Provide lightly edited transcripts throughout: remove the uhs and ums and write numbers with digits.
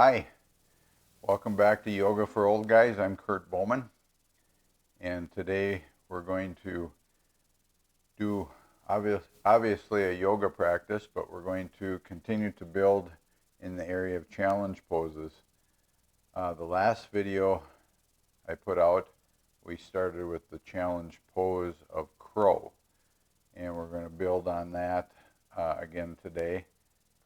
Hi, welcome back to Yoga for Old Guys. I'm Kurt Bowman, and today we're going to do obviously a yoga practice, but we're going to continue to build in the area of challenge poses. The last video I put out, we started with the challenge pose of crow, and we're going to build on that again today,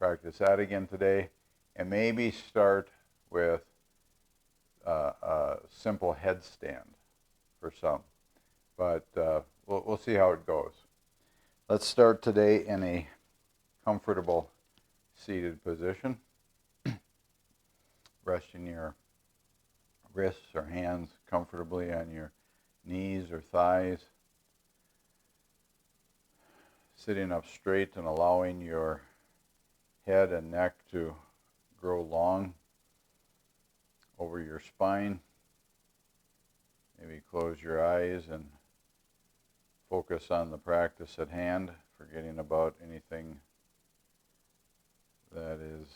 practice that again today, and maybe start with a simple headstand for some, but we'll see how it goes. Let's start today in a comfortable seated position, resting your wrists or hands comfortably on your knees or thighs, sitting up straight and allowing your head and neck to grow long over your spine. Maybe close your eyes and focus on the practice at hand, forgetting about anything that is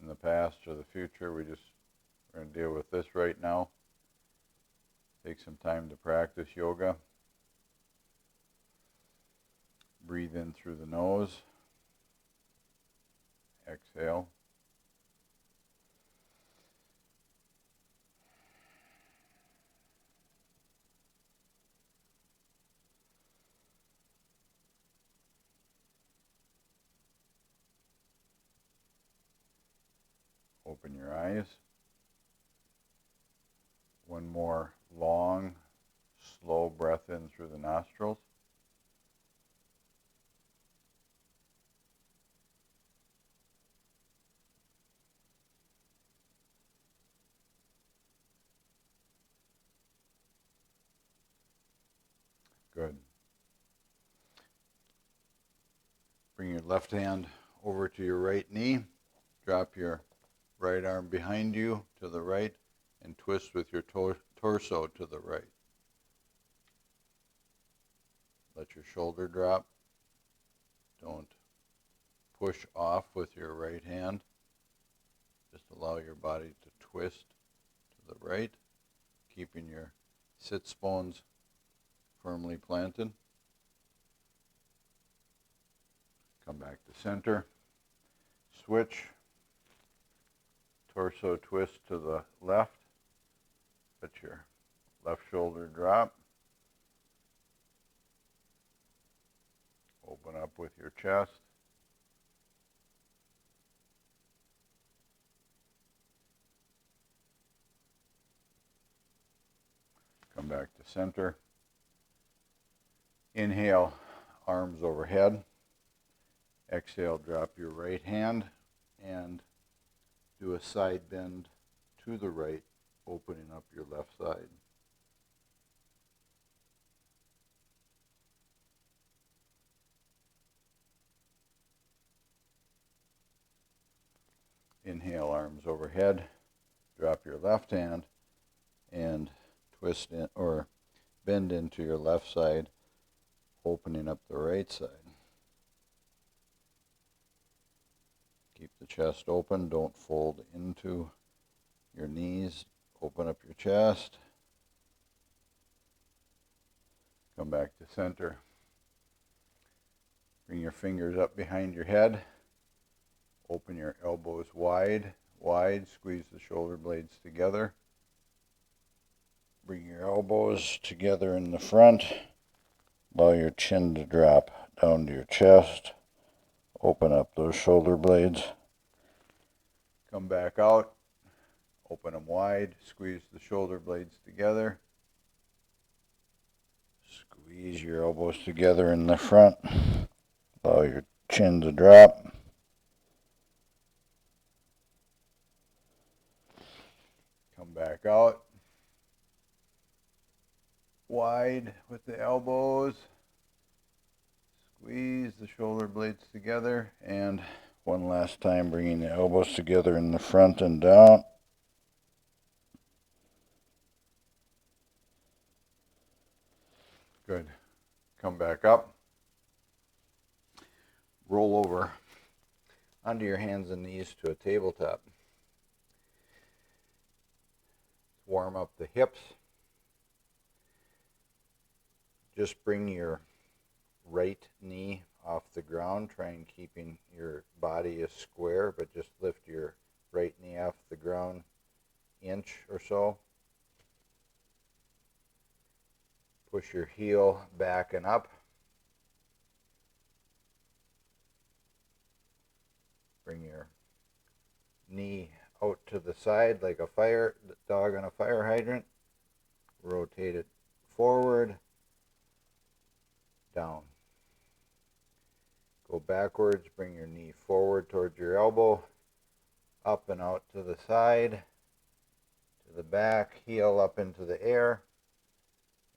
in the past or the future. We're going to deal with this right now. Take some time to practice yoga. Breathe in through the nose. Exhale. Open your eyes. One more long, slow breath in through the nostrils. Good. Bring your left hand over to your right knee. Drop your right arm behind you to the right and twist with your torso to the right. Let your shoulder drop. Don't push off with your right hand. Just allow your body to twist to the right, keeping your sits bones firmly planted. Come back to center. Switch. Torso twist to the left. Let your left shoulder drop. Open up with your chest. Come back to center. Inhale, arms overhead. Exhale, drop your right hand and do a side bend to the right, opening up your left side. Inhale, arms overhead. Drop your left hand and twist in or bend into your left side, opening up the right side. Keep the chest open. Don't fold into your knees. Open up your chest. Come back to center. Bring your fingers up behind your head. Open your elbows wide. Squeeze the shoulder blades together. Bring your elbows together in the front. Allow your chin to drop down to your chest. Open up those shoulder blades. Come back out. Open them wide. Squeeze the shoulder blades together. Squeeze your elbows together in the front. Allow your chin to drop. Come back out. Wide with the elbows. Squeeze the shoulder blades together, and one last time bringing the elbows together in the front and down. Good. Come back up. Roll over onto your hands and knees to a tabletop. warm up the hips. Just bring your right knee off the ground. Try and keeping your body as square, but just lift your right knee off the ground inch or so. Push your heel back and up. Bring your knee out to the side like a dog on a fire hydrant. Rotate it forward, down. Go backwards, bring your knee forward towards your elbow, up and out to the side, to the back, heel up into the air,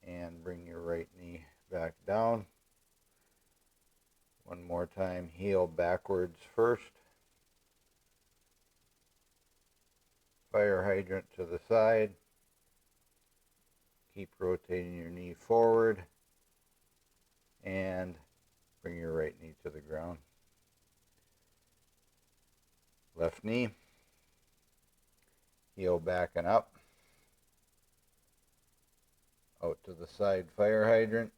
and bring your right knee back down. One more time, heel backwards first. Fire hydrant to the side. Keep rotating your knee forward and bring your right knee to the ground. Left knee, heel back and up, out to the side fire hydrant.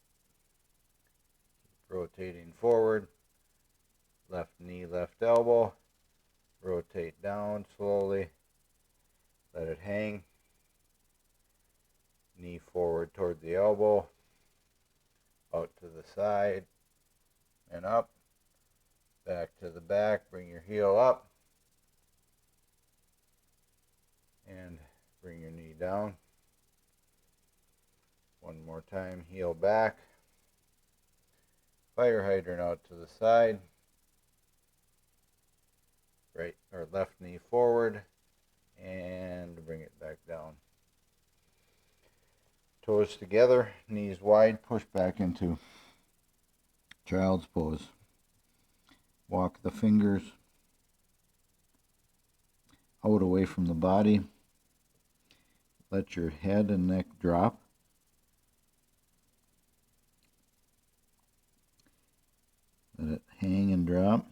Keep rotating forward. Left knee, left elbow. Rotate down slowly. Let it hang. Knee forward toward the elbow. Out to the side and up. Back to the back. Bring your heel up. And bring your knee down. One more time. Heel back. Fire hydrant out to the side. Right or left knee forward. And bring it back down. Toes together, knees wide, push back into child's pose. Walk the fingers out away from the body. Let your head and neck drop. Let it hang and drop.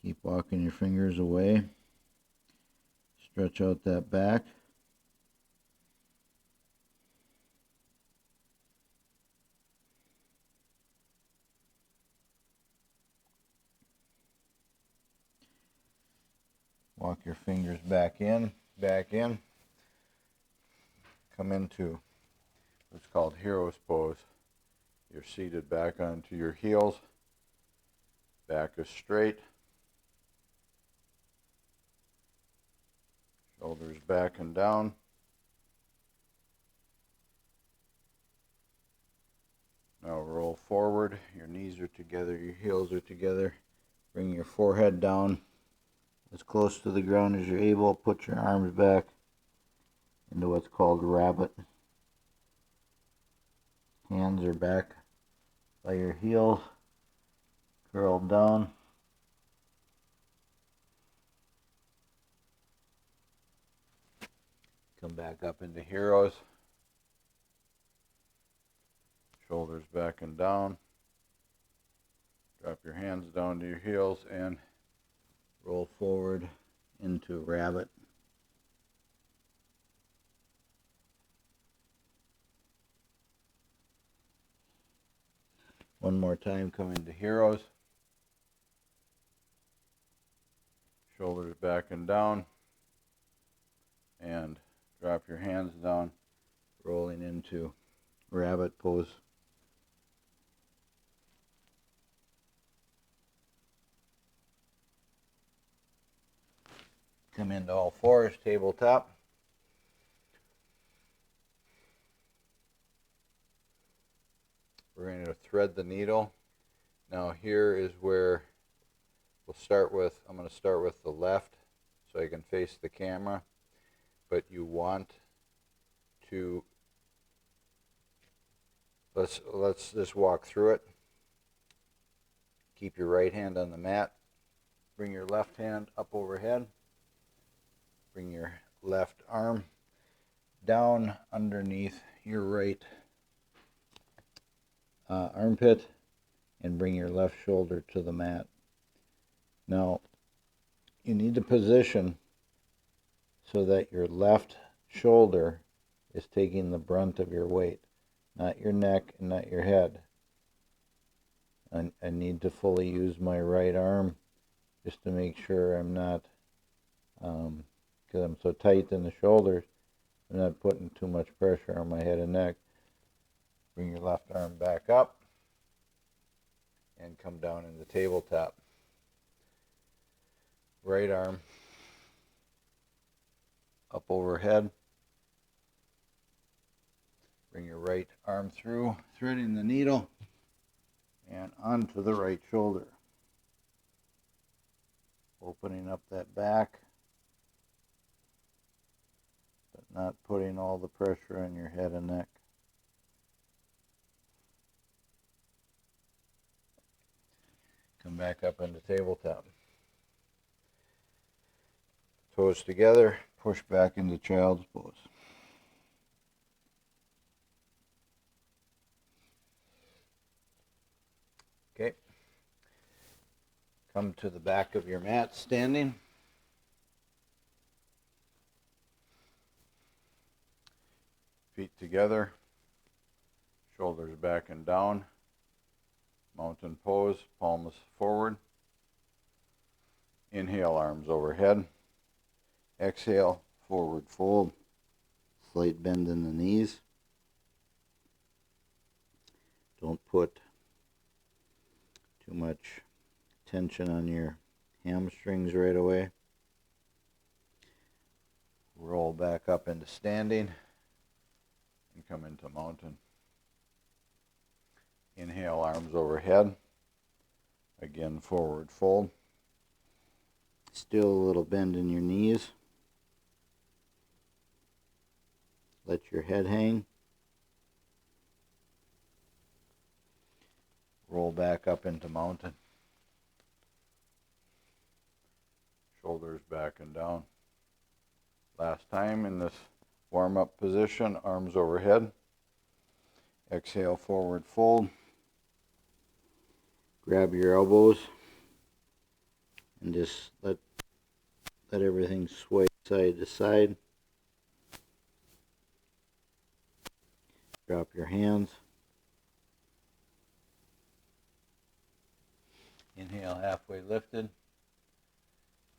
Keep walking your fingers away. Stretch out that back. Walk your fingers back in. Come into what's called hero's pose. You're seated back onto your heels. Back is straight. Shoulders back and down. Now roll forward. Your knees are together, your heels are together. Bring your forehead down as close to the ground as you're able. Put your arms back into what's called rabbit. Hands are back by your heels, curled down. Come back up into heroes. Shoulders back and down. Drop your hands down to your heels and roll forward into rabbit. One more time, come into heroes. Shoulders back and down. And drop your hands down, rolling into rabbit pose. Come into all fours, tabletop. We're going to thread the needle. Now here is where we'll start with, I'm going to start with the left so I can face the camera. But you want to, let's just walk through it. Keep your right hand on the mat. Bring your left hand up overhead. Bring your left arm down underneath your right armpit and bring your left shoulder to the mat. Now, you need to position so that your left shoulder is taking the brunt of your weight, not your neck and not your head. I need to fully use my right arm just to make sure I'm not, because I'm so tight in the shoulders, I'm not putting too much pressure on my head and neck. Bring your left arm back up and come down in the tabletop. Right arm up overhead. Bring your right arm through, threading the needle, and onto the right shoulder. Opening up that back, but not putting all the pressure on your head and neck. Come back up into tabletop. Toes together, push back into child's pose. Okay. Come to the back of your mat standing. Feet together, shoulders back and down. Mountain pose, palms forward. Inhale, arms overhead. Exhale, forward fold. Slight bend in the knees. Don't put too much tension on your hamstrings right away. Roll back up into standing and come into mountain. Inhale, arms overhead. Again, forward fold. Still a little bend in your knees. Let your head hang. Roll back up into mountain. Shoulders back and down. Last time in this warm-up position, arms overhead. Exhale, forward fold. Grab your elbows and just let everything sway side to side. Drop your hands. Inhale, halfway lifted.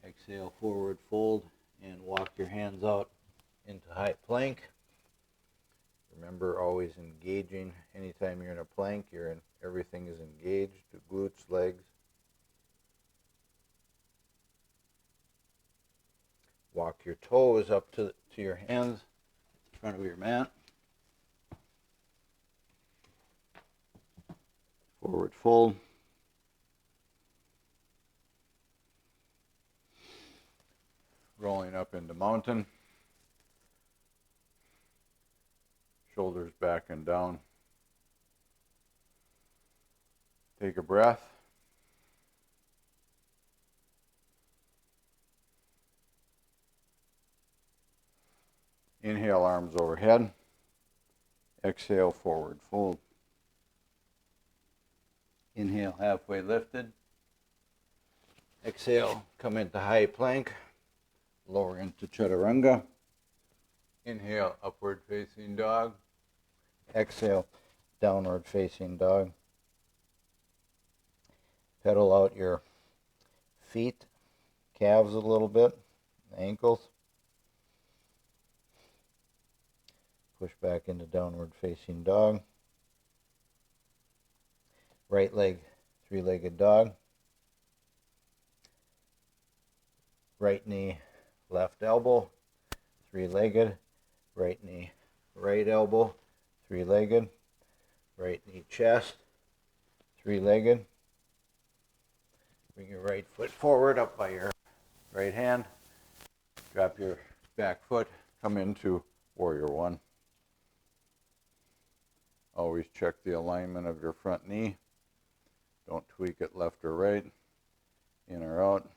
Exhale, forward fold, and walk your hands out into high plank. Remember, always engaging. Anytime you're in a plank, everything is engaged, the glutes, legs. Walk your toes up to your hands in front of your mat. Forward fold. Rolling up into mountain. Shoulders back and down. Take a breath. Inhale, arms overhead. Exhale, forward fold. Inhale, halfway lifted. Exhale, come into high plank. Lower into chaturanga. Inhale, upward facing dog. Exhale, downward facing dog. Pedal out your feet, calves a little bit, ankles. Push back into downward facing dog. Right leg, three-legged dog. Right knee, left elbow, three-legged. Right knee, right elbow, three-legged. Right knee, chest, three-legged. Bring your right foot forward up by your right hand. Drop your back foot. Come into Warrior One. Always check the alignment of your front knee. Don't tweak it left or right, in or out.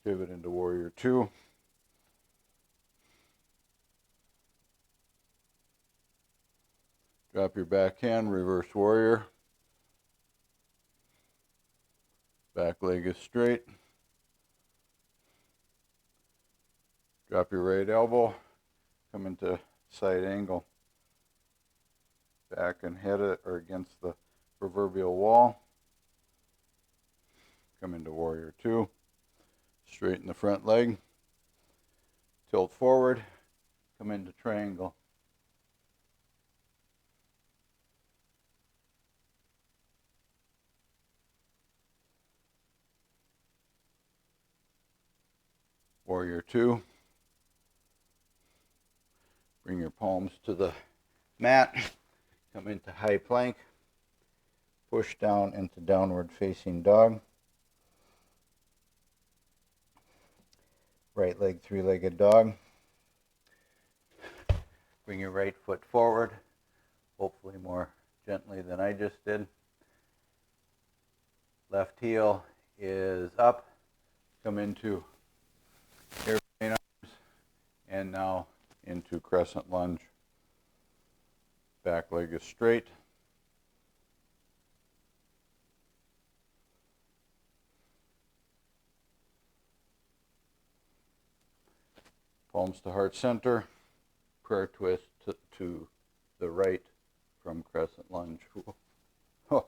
Pivot into Warrior Two. Drop your back hand, reverse warrior. Back leg is straight. Drop your right elbow. come into side angle. Back and head it or against the proverbial wall. Come into warrior two. Straighten the front leg. Tilt forward. Come into triangle. Warrior two. Bring your palms to the mat. Come into high plank. Push down into downward facing dog. Right leg, three-legged dog. Bring your right foot forward, hopefully more gently than I just did. Left heel is up. Come into airplane arms and now into crescent lunge. Back leg is straight. Palms to heart center. Prayer twist to the right from crescent lunge. Oh.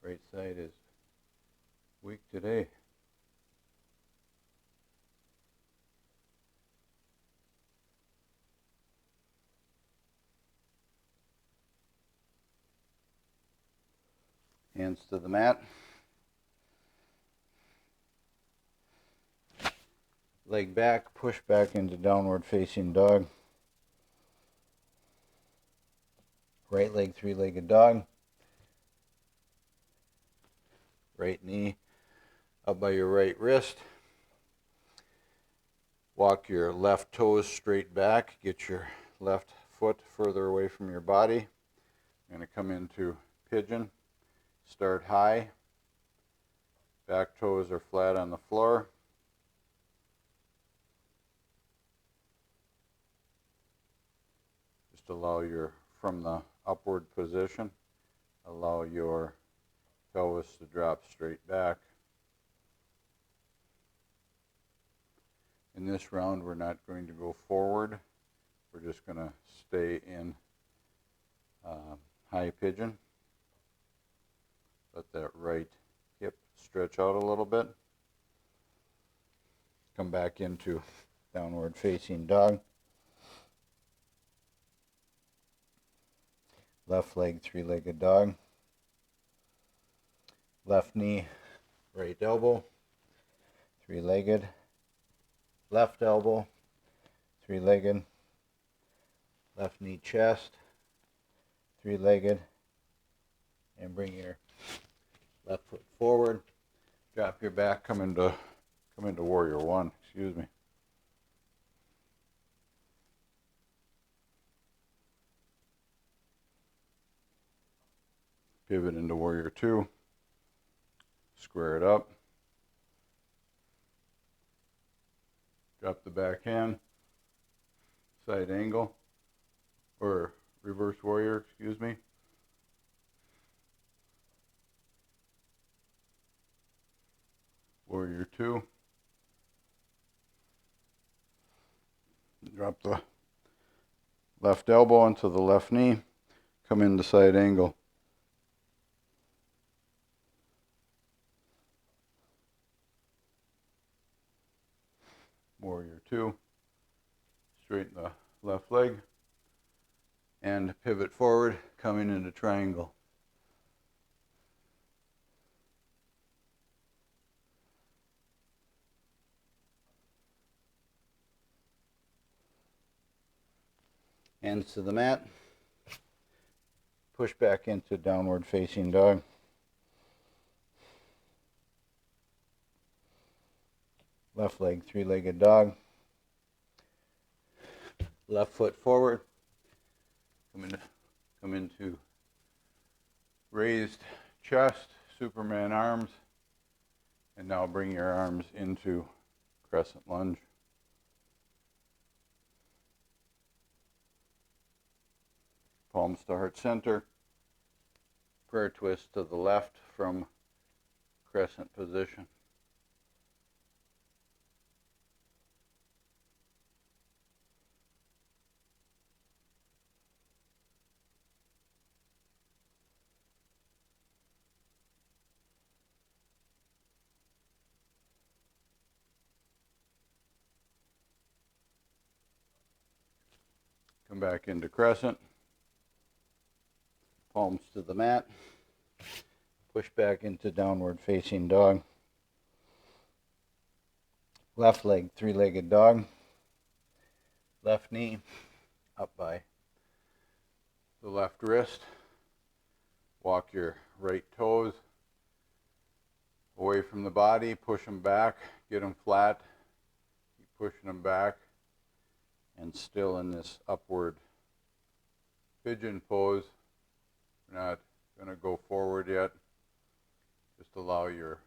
Right side is weak today. Hands to the mat. Leg back, push back into downward facing dog. Right leg, three-legged dog. Right knee up by your right wrist. Walk your left toes straight back. Get your left foot further away from your body. You're going to come into pigeon. Start high. Back toes are flat on the floor. Just allow your, from the upward position, allow your pelvis to drop straight back. In this round, we're not going to go forward. We're just going to stay in high pigeon. Let that right hip stretch out a little bit. Come back into downward facing dog. Left leg, three-legged dog. Left knee, right elbow, three-legged. Left elbow, three-legged. Left knee, chest, three-legged. And bring your left foot forward. Drop your back, come into warrior one, excuse me. Pivot into warrior two. Square it up. Drop the back hand. Side angle. Or reverse warrior, excuse me. Warrior two. Drop the left elbow onto the left knee. Come into side angle. Warrior two. Straighten the left leg. And pivot forward, coming into triangle. Hands to the mat. Push back into downward facing dog. Left leg, three-legged dog. Left foot forward. Come into raised chest, Superman arms. And now bring your arms into crescent lunge. Palms to heart center. Prayer twist to the left from crescent position. back into crescent. Palms to the mat. Push back into downward facing dog. Left leg, three-legged dog. Left knee up by the left wrist. Walk your right toes away from the body. Push them back. Get them flat. Keep pushing them back. And still in this upward pigeon pose. We're not going to go forward yet. Just allow your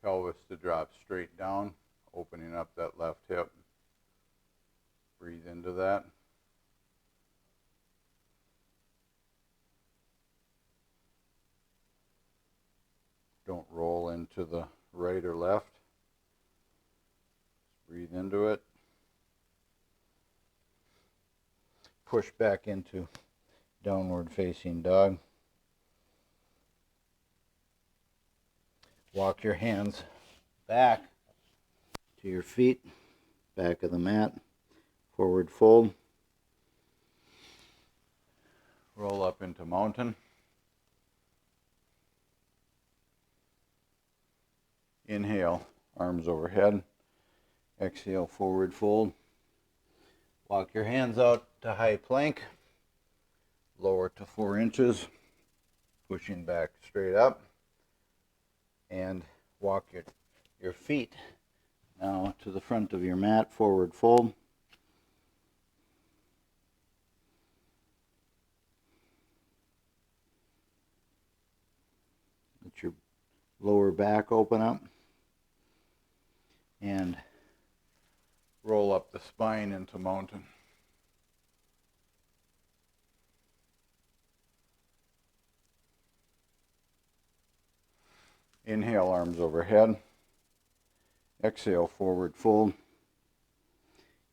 pelvis to drop straight down, opening up that left hip. Breathe into that. Don't roll into the right or left. Just breathe into it. Push back into downward facing dog. Walk your hands back to your feet, back of the mat, forward fold. Roll up into mountain. Inhale, arms overhead. Exhale, forward fold. Walk your hands out to high plank. Lower to 4 inches. Pushing back straight up. And walk your feet now to the front of your mat, forward fold. Let your lower back open up. And roll up the spine into mountain. Inhale, arms overhead. Exhale, forward fold.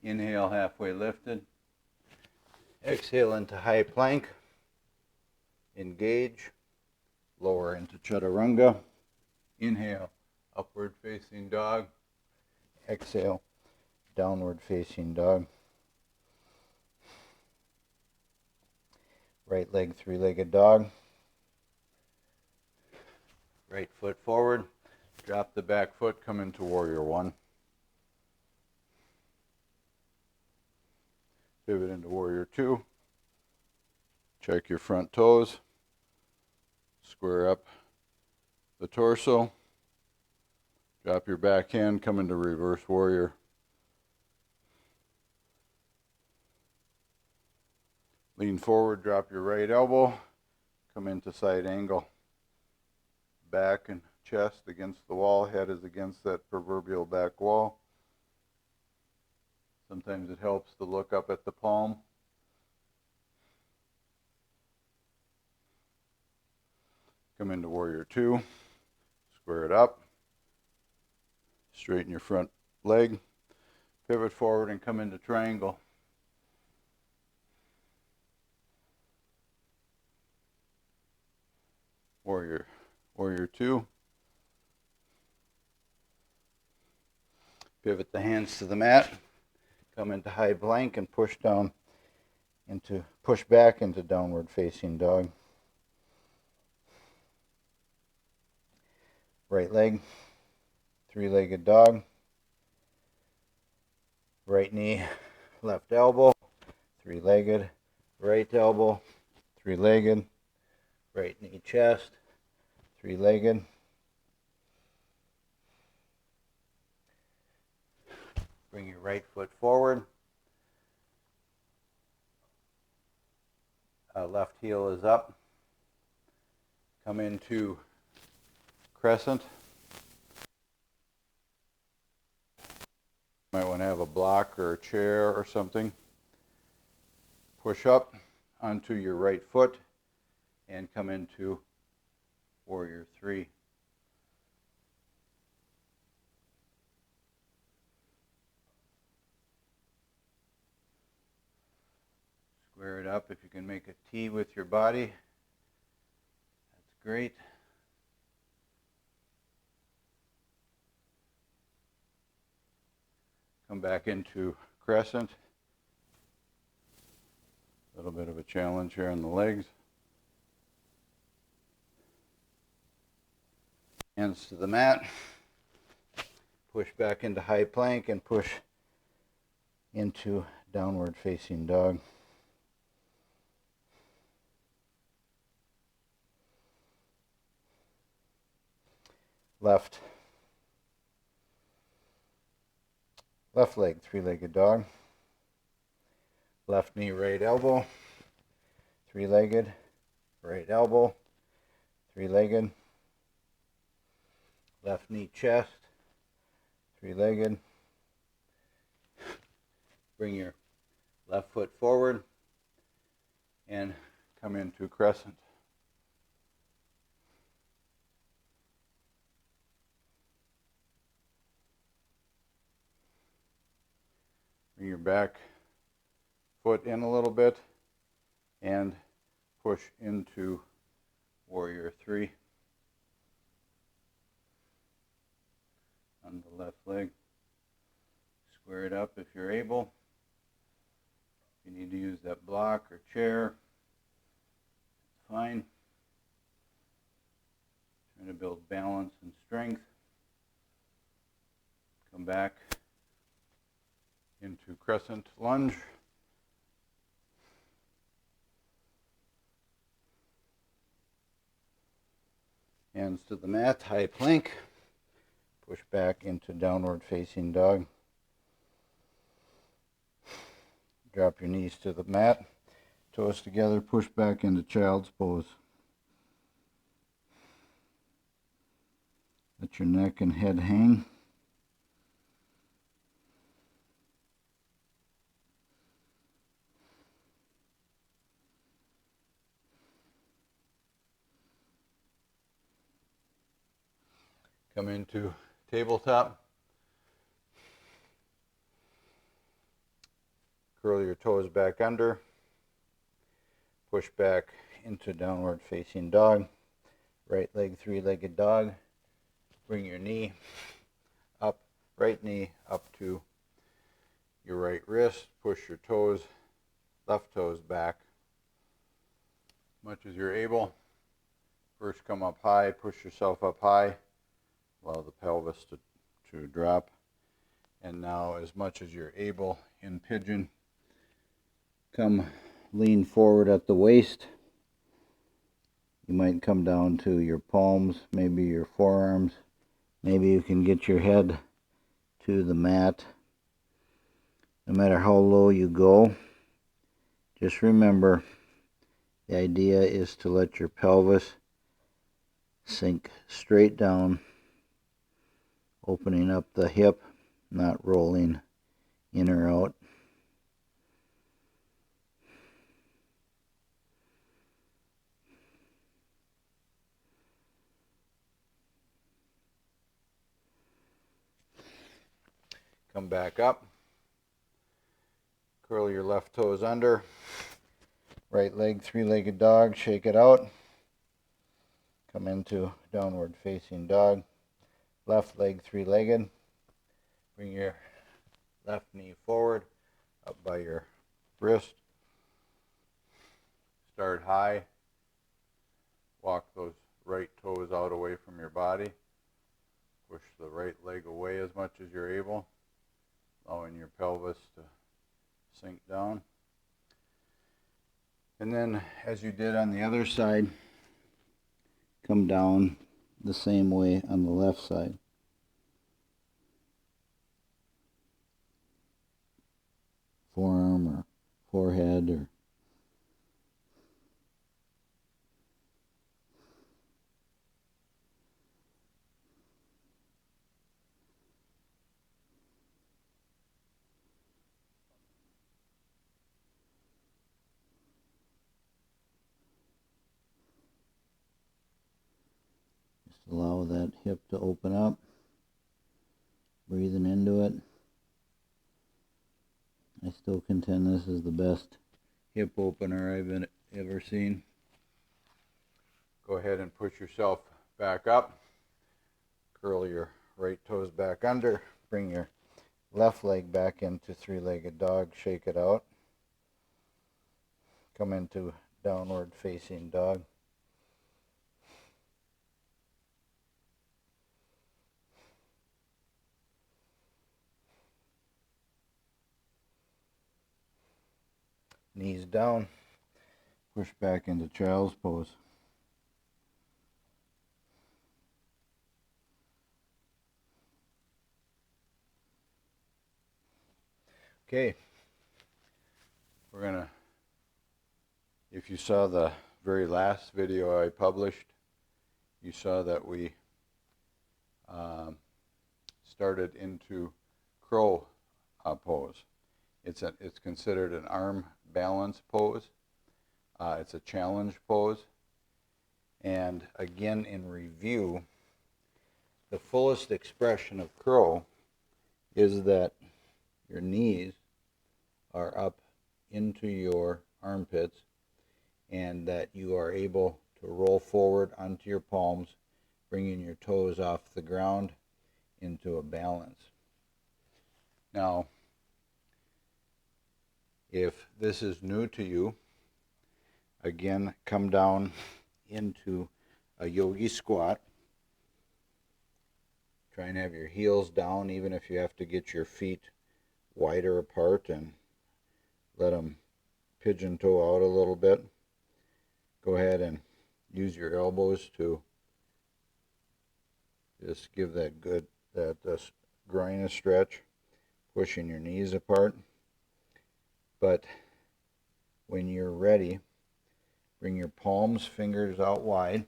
Inhale, halfway lifted. Exhale into high plank. Engage. Lower into chaturanga. Inhale, upward facing dog. Exhale, downward facing dog. Right leg, three-legged dog. Right foot forward. Drop the back foot, come into warrior one. Pivot into warrior two. Check your front toes. Square up the torso. Drop your back hand, come into reverse warrior. Lean forward, drop your right elbow, come into side angle. Back and chest against the wall, head is against that proverbial back wall. Sometimes it helps to look up at the palm. Come into warrior two, square it up, straighten your front leg, pivot forward and come into triangle. Warrior two. Pivot the hands to the mat. Come into high plank and push back into downward facing dog. Right leg, three-legged dog. Right knee, left elbow, three-legged. Right elbow, three-legged. Right knee, chest, three-legged. Bring your right foot forward. Left heel is up. Come into crescent. Might want to have a block or a chair or something. Push up onto your right foot and come into warrior three. Square it up. If you can make a T with your body, that's great. Come back into crescent. little bit of a challenge here on the legs. Hands to the mat. Push back into high plank and push into downward facing dog. Left leg, three-legged dog. Left knee, right elbow, three-legged, right elbow, three-legged. Left knee, chest, three-legged. Bring your left foot forward and come into crescent. Bring your back foot in a little bit and push into warrior three on the left leg. Square it up if you're able. If you need to use that block or chair, it's fine. Trying to build balance and strength. Come back into crescent lunge. Hands to the mat, high plank. Push back into downward facing dog. Drop your knees to the mat. Toes together, push back into child's pose. Let your neck and head hang. Come into tabletop. Curl your toes back under. Push back into downward facing dog. Right leg, three-legged dog. Bring your knee up, right knee up to your right wrist. Push your toes, left toes back as much as you're able. First come up high, push yourself up high. Allow the pelvis to drop. And now, as much as you're able in pigeon, come lean forward at the waist. You might come down to your palms, maybe your forearms. Maybe you can get your head to the mat. No matter how low you go, just remember the idea is to let your pelvis sink straight down, opening up the hip, not rolling in or out. Come back up. Curl your left toes under. Right leg, three-legged dog. Shake it out. Come into downward facing dog. Left leg, three-legged. Bring your left knee forward, up by your wrist. Start high. Walk those right toes out away from your body. Push the right leg away as much as you're able, allowing your pelvis to sink down. And then, as you did on the other side, come down the same way on the left side. Forearm or forehead or just allow that hip to open up, breathing into it. I still contend this is the best hip opener I've ever seen. Go ahead and push yourself back up. Curl your right toes back under. Bring your left leg back into three-legged dog. Shake it out. come into downward facing dog. Knees down, push back into child's pose. Okay, We're gonna, if you saw the very last video I published, you saw that we started into crow pose. It's considered an arm balance pose. It's a challenge pose. And again, in review, the fullest expression of crow is that your knees are up into your armpits and that you are able to roll forward onto your palms, bringing your toes off the ground into a balance. Now, if this is new to you, again, come down into a yogi squat. Try and have your heels down, even if you have to get your feet wider apart and let them pigeon toe out a little bit. Go ahead and use your elbows to just give that groin a stretch, pushing your knees apart. But when you're ready, bring your palms, fingers out wide.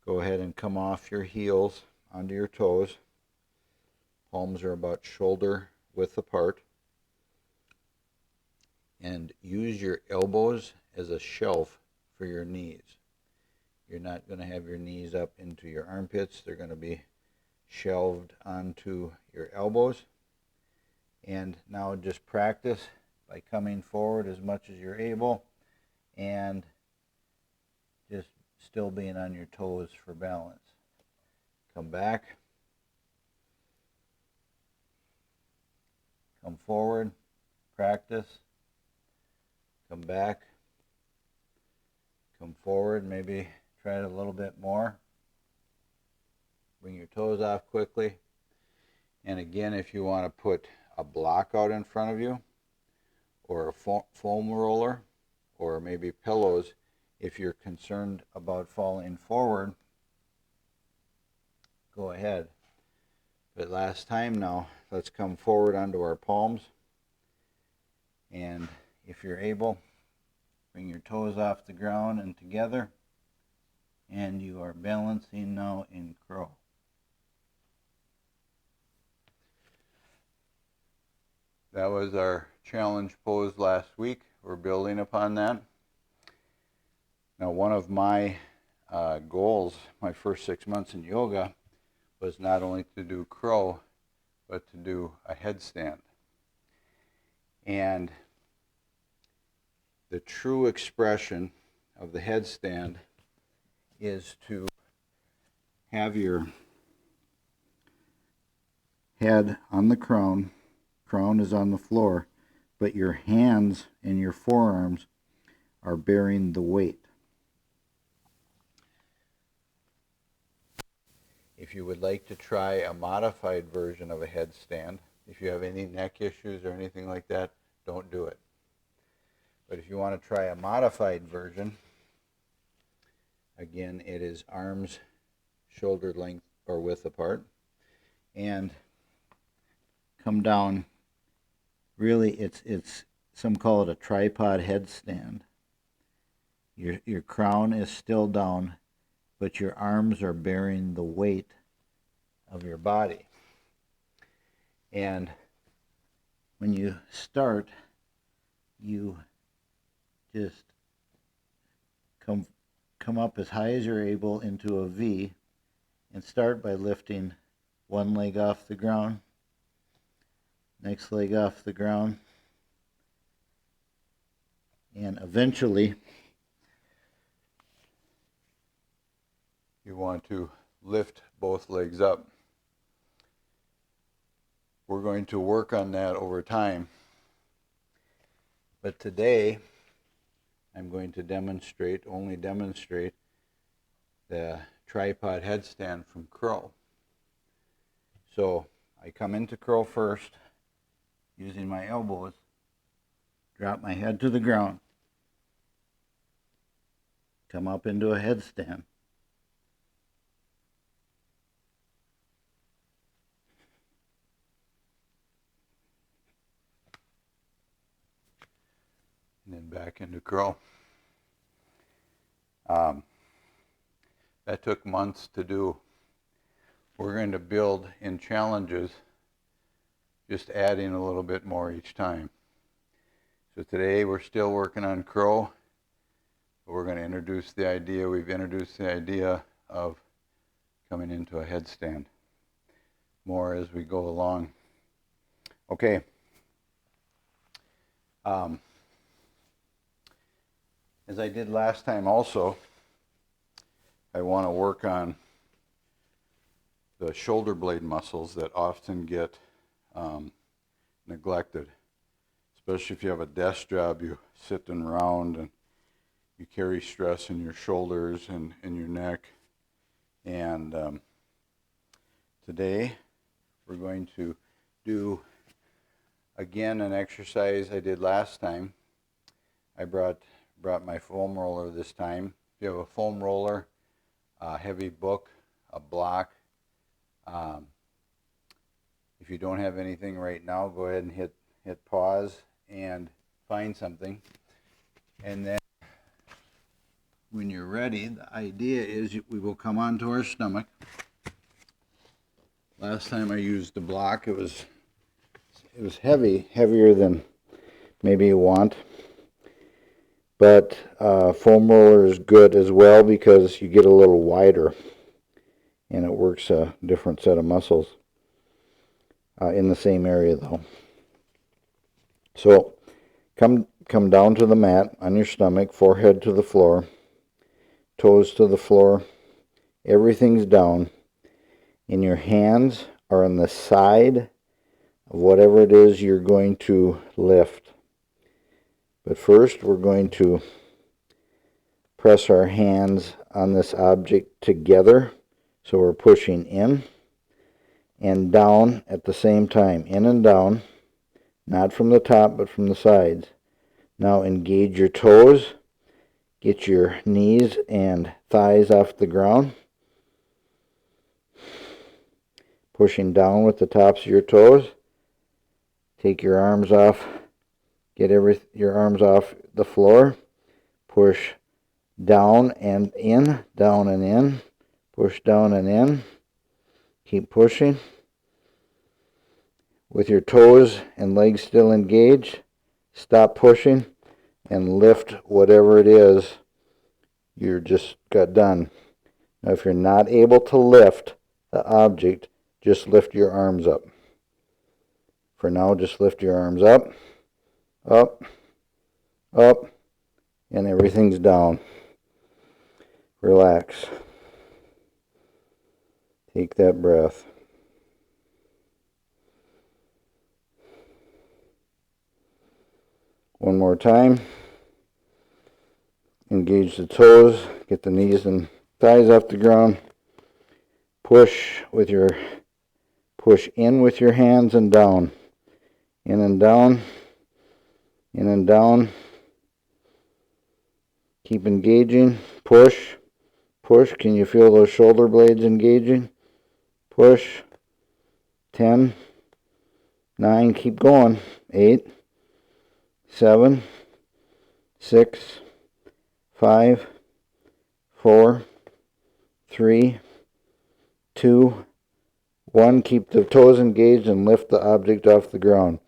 Go ahead and come off your heels onto your toes. Palms are about shoulder width apart. And use your elbows as a shelf for your knees. You're not going to have your knees up into your armpits. They're going to be shelved onto your elbows. And now just practice by coming forward as much as you're able and just still being on your toes for balance. Come back. Come forward. Practice. Come back. Come forward. Maybe try it a little bit more. Bring your toes off quickly. And again, if you want to put a block out in front of you, or a foam roller, or maybe pillows, if you're concerned about falling forward, go ahead. But last time now, let's come forward onto our palms. And if you're able, bring your toes off the ground and together. And you are balancing now in crow. That was our challenge pose last week. We're building upon that. Now, one of my goals, my first 6 months in yoga, was not only to do crow, but to do a headstand. And the true expression of the headstand is to have your head on the crown is on the floor, but your hands and your forearms are bearing the weight. If you would like to try a modified version of a headstand, if you have any neck issues or anything like that, don't do it. But if you want to try a modified version, again, it is arms shoulder length or width apart, and come down. Really, it's some call it a tripod headstand. Your crown is still down, but your arms are bearing the weight of your body. And when you start, you just come up as high as you're able into a V, and start by lifting one leg off the ground, next leg off the ground, and eventually you want to lift both legs up. We're going to work on that over time. But today, I'm going to only demonstrate the tripod headstand from curl. So I come into curl first, using my elbows, drop my head to the ground, come up into a headstand. And then back into curl. That took months to do. We're going to build in challenges, just adding a little bit more each time. So today we're still working on curl. We're going to introduce the idea, we've introduced the idea of coming into a headstand more as we go along. Okay. As I did last time also, I want to work on the shoulder blade muscles that often get neglected. Especially if you have a desk job, you sitting around and you carry stress in your shoulders and in your neck. And today we're going to do again an exercise I did last time. I brought my foam roller this time. If you have a foam roller, a heavy book, a block, if you don't have anything right now, go ahead and hit pause and find something. And then when you're ready, the idea is we will come onto our stomach. Last time I used the block, it was heavier than maybe you want. But foam roller is good as well because you get a little wider and it works a different set of muscles in the same area though. So come down to the mat on your stomach, forehead to the floor, toes to the floor, everything's down, and your hands are on the side of whatever it is you're going to lift. But first we're going to press our hands on this object together, so we're pushing in and down at the same time, in and down, not from the top but from the sides. Now engage your toes, get your knees and thighs off the ground, pushing down with the tops of your toes. Take your arms off, get your arms off the floor, push down and in, down and in, push down and in, keep pushing. With your toes and legs still engaged, stop pushing and lift whatever it is you just got done. Now if you're not able to lift the object, just lift your arms up. For now, just lift your arms up, up, up, and everything's down. Relax. Take that breath. One more time. Engage the toes, get the knees and thighs off the ground. Push in with your hands and down. In and down. In and down. Keep engaging. Push. Push. Can you feel those shoulder blades engaging? Push. 10. 9. Keep going. 8. 7. 6. 5. 4. 3. 2. 1. Keep the toes engaged and lift the object off the ground.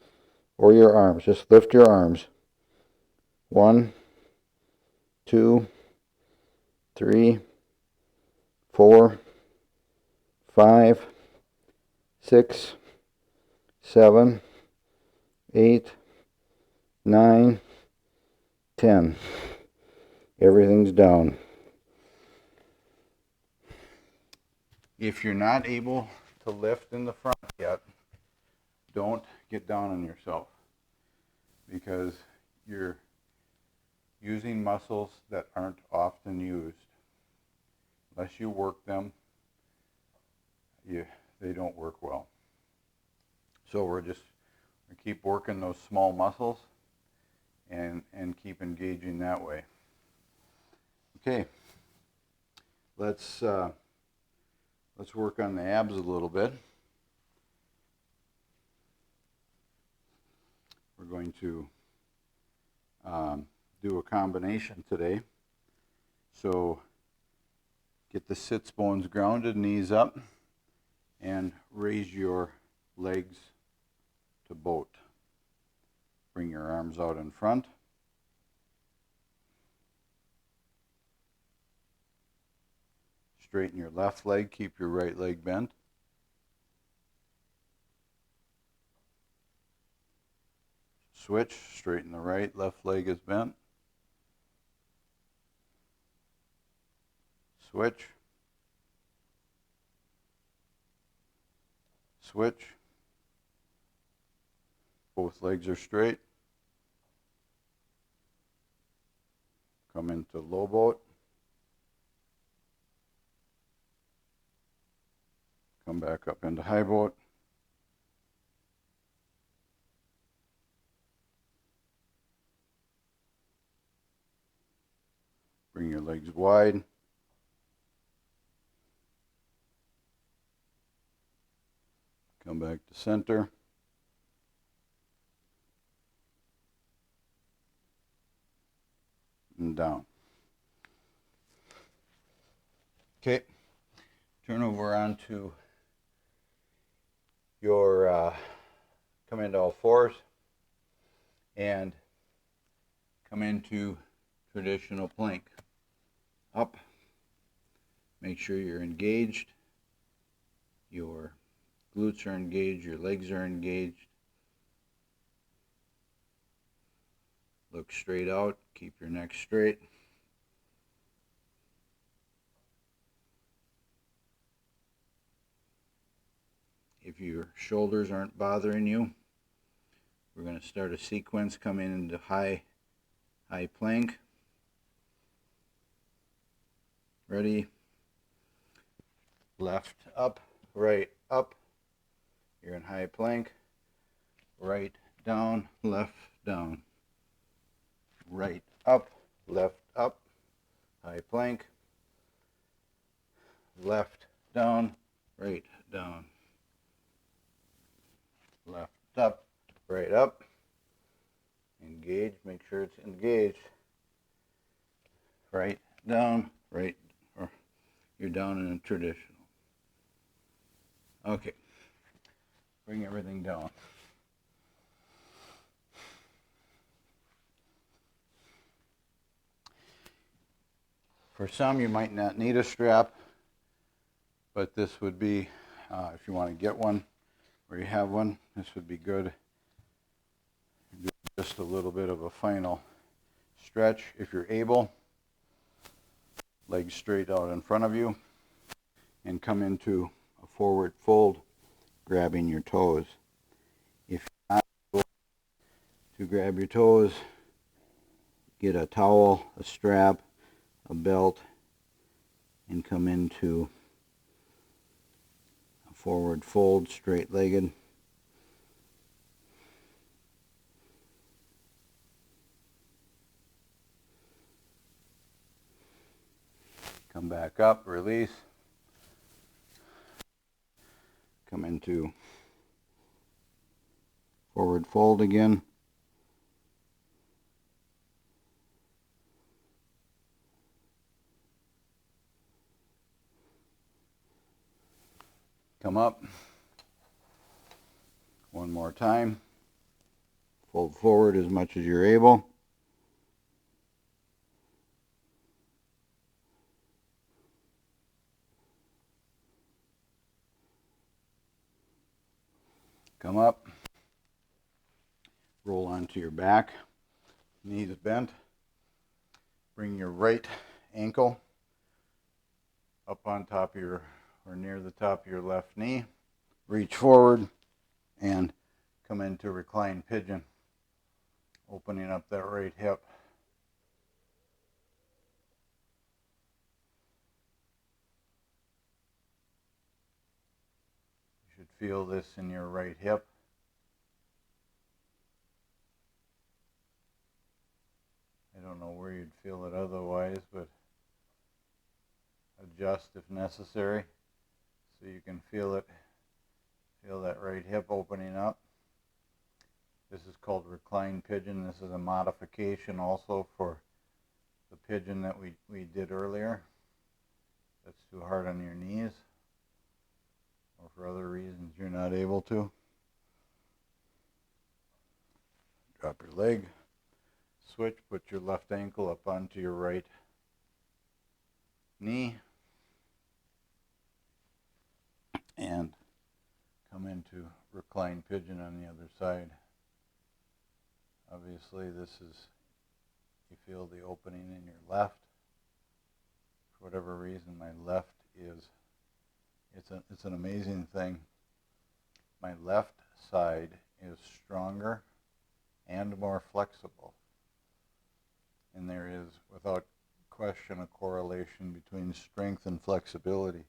Or your arms. Just lift your arms. 1. 2. 3. 4. 5. 6. 7. 8. 9. 10. Everything's down. If you're not able to lift in the front yet, don't get down on yourself, because you're using muscles that aren't often used. Unless you work them, they don't work well. So we keep working those small muscles and keep engaging that way. Okay, let's work on the abs a little bit. We're going to do a combination today. So get the sits bones grounded, knees up, and raise your legs to boat. Bring your arms out in front. Straighten your left leg, keep your right leg bent. Switch, straighten the right, left leg is bent. Switch. Switch. Both legs are straight. Come into low boat. Come back up into high boat. Bring your legs wide. Come back to center. And down. Okay. Turn over onto your, come into all fours and come into traditional plank. Up. Make sure you're engaged. Your glutes are engaged. Your legs are engaged. Look straight out. Keep your neck straight. If your shoulders aren't bothering you, we're going to start a sequence coming into high plank. Ready? Left up, right up. You're in high plank. Right down, left down. Right up, left up. High plank. Left down, right down. Left up, right up. Engage, make sure it's engaged. Right down, right, or you're down in a traditional. Okay, bring everything down. For some, you might not need a strap, but this would be, if you want to get one or you have one, this would be good. Do just a little bit of a final stretch if you're able. Legs straight out in front of you and come into a forward fold, grabbing your toes. If you're not able to grab your toes, get a towel, a strap, a belt, and come into a forward fold, straight-legged. Come back up, release. Come into forward fold again. Come up. One more time. Fold forward as much as you're able. Come up. Roll onto your back. Knees bent. Bring your right ankle up on top of your, or near the top of your left knee. Reach forward and come into reclined pigeon. opening up that right hip. You should feel this in your right hip. I don't know where you'd feel it otherwise, but adjust if necessary so you can feel it. Feel that right hip opening up. This is called reclined pigeon. This is a modification also for the pigeon that we did earlier. That's too hard on your knees, or for other reasons you're not able to. Drop your leg, switch, put your left ankle up onto your right knee, and come into reclined pigeon on the other side. Obviously this is, you feel the opening in your left. For whatever reason, my left is, it's an amazing thing. My left side is stronger and more flexible. And there is, without question, a correlation between strength and flexibility.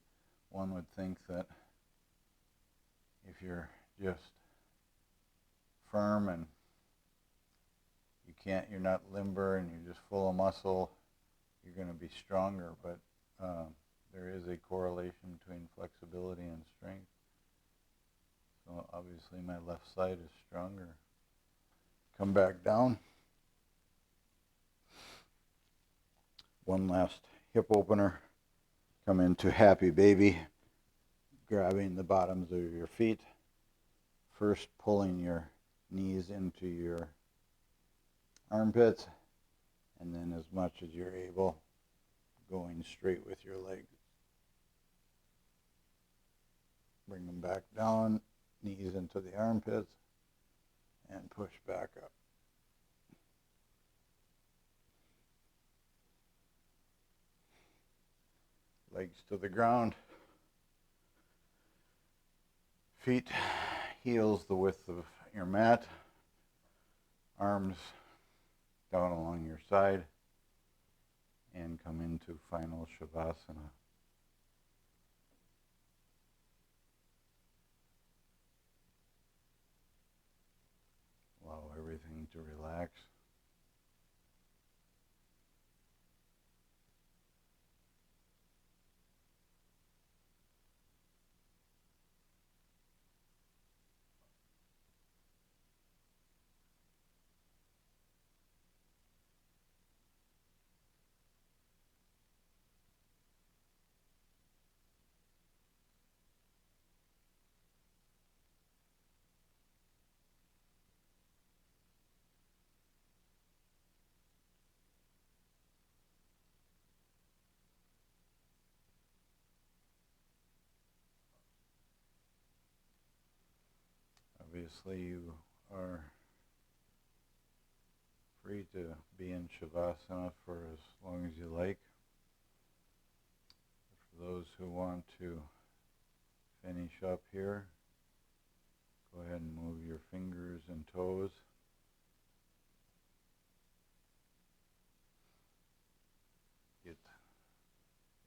One would think that if you're just firm and you're not limber and you're just full of muscle, you're going to be stronger, but there is a correlation between flexibility and strength. So obviously my left side is stronger. Come back down. One last hip opener. Come into happy baby, grabbing the bottoms of your feet. First pulling your knees into your armpits, and then as much as you're able, going straight with your legs. Bring them back down, knees into the armpits, and push back up. Legs to the ground. Feet, heels the width of your mat. Arms down along your side, and come into final Shavasana. Allow everything to relax. Obviously, you are free to be in Shavasana for as long as you like. For those who want to finish up here, go ahead and move your fingers and toes. Get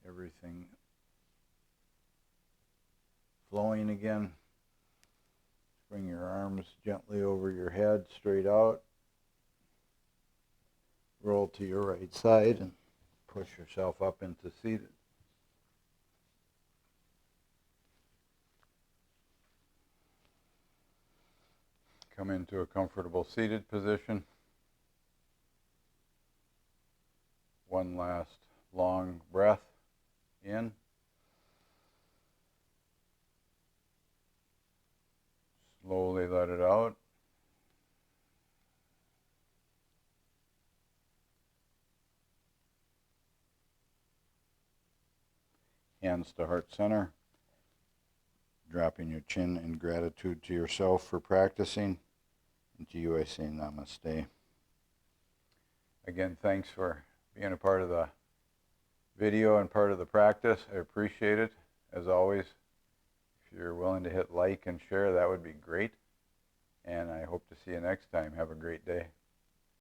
everything flowing again. Bring your arms gently over your head, straight out. Roll to your right side and push yourself up into seated. Come into a comfortable seated position. One last long breath in. Slowly let it out. Hands to heart center. Dropping your chin in gratitude to yourself for practicing. And to you I say namaste. Again, thanks for being a part of the video and part of the practice. I appreciate it. As always, if you're willing to hit like and share, that would be great. And I hope to see you next time. Have a great day.